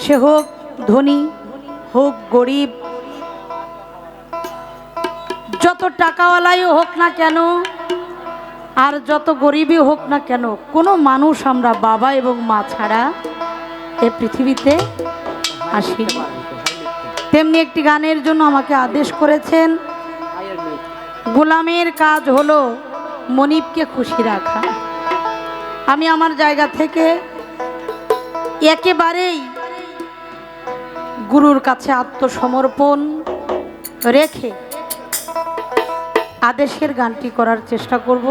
সে হোক ধনী হোক গরিব, যত টাকাওয়ালাই হোক না কেন আর যত গরিবই হোক না কেন, কোনো মানুষ আমরা বাবা এবং মা ছাড়া এই পৃথিবীতে আসি। তেমনি একটি গানের জন্য আমাকে আদেশ করেছেন। গোলামের কাজ হলো মনিবকে খুশি রাখা। আমি আমার জায়গা থেকে একেবারেই গুরুর কাছে আত্মসমর্পণ রেখে আদেশের গানটি করার চেষ্টা করব।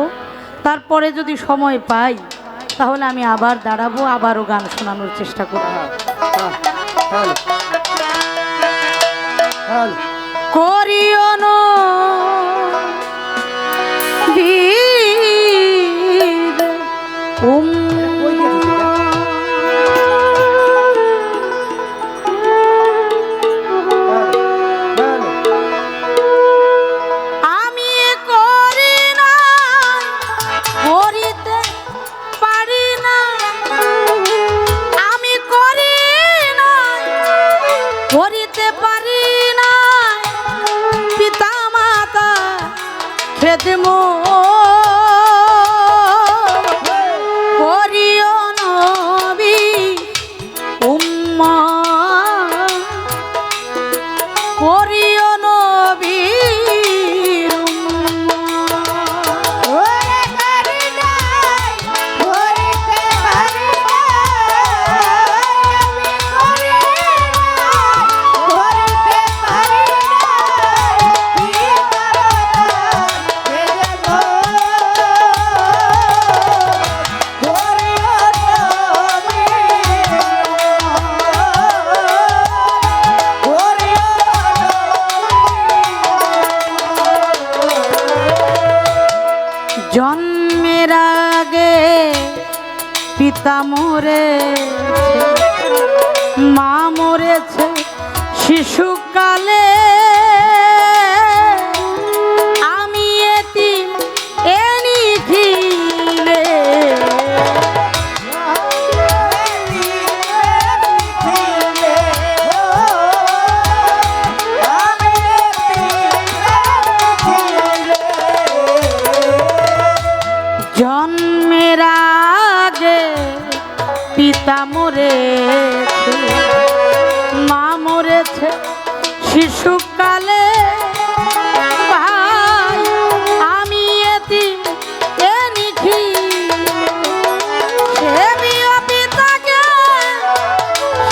তারপরে যদি সময় পাই তাহলে আমি আবার দাঁড়াবো, আবারও গান শোনানোর চেষ্টা করব। করিও না জন্মের আগে পিতা মরেছে, মা মরেছে শিশুকালে, আমি এতিম এ নিখিলে। জন্মের আগে পিতা মরেছে, মা মরেছে শিশুকালে, ভাই আমি এতিম এ নিখিলে। সেবিও পিতাকে,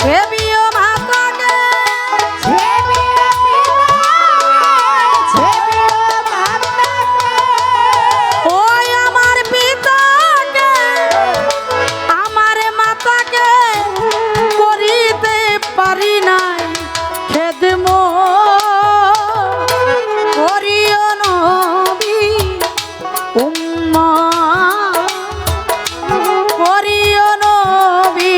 সেবিও মাতাকে, ওই আমার পিতাকে আমার মাতাকে করিতে পারি নাই খেদমত। করিও নবী উম্মত, করিও নবী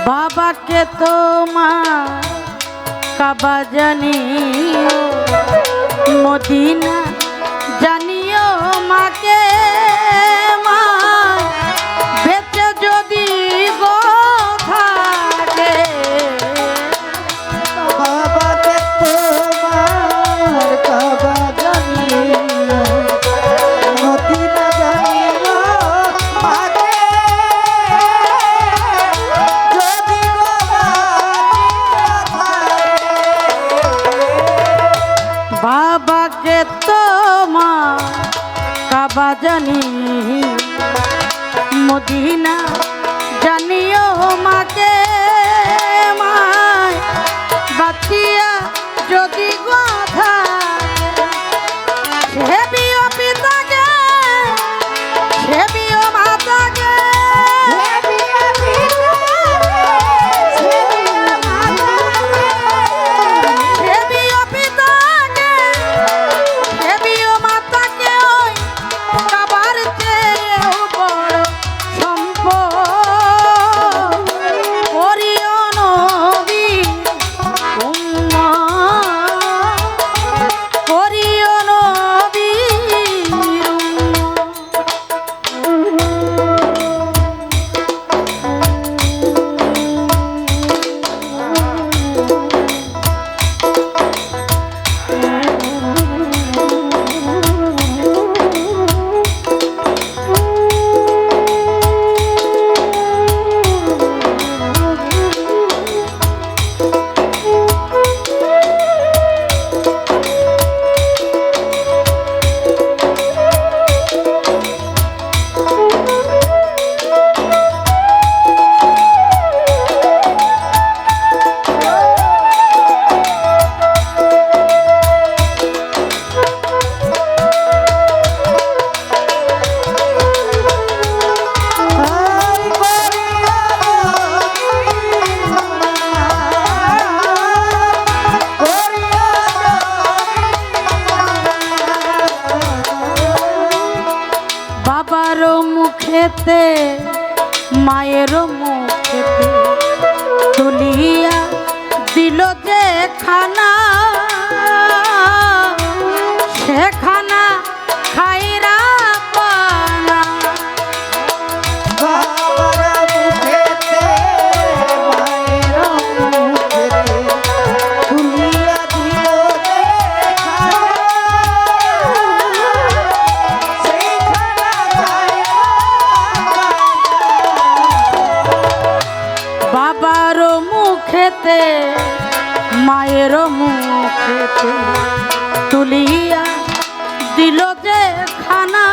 বাবাকে তোমার কাবা জানিও, মদিনা জানিও মাকে, মা বেঁচে যদি গো থাকে। বাবাকে তোমার কাবা জানিও, মদিনা জানিও মাকে, যদি গো থাকে। বাবা জানি মদিনা জানিও মাকে মায় বাঁচিয়া যদি কথা সেবিও পিতাকে সেবিও মাতাকে সেবিও পিতাকে সেবিও মাতাকে ওই কাবার চেয়েও বড় সম্পদ করিও নবী করিও নবীর বাবার মুখেতে মায়ের মুখেতে তুলিয়া দিল যে খানা সেখানা খাইরা পানা বাবার মুখেতে মায়ের মুখেতে তুলিয়া দিল যে খানা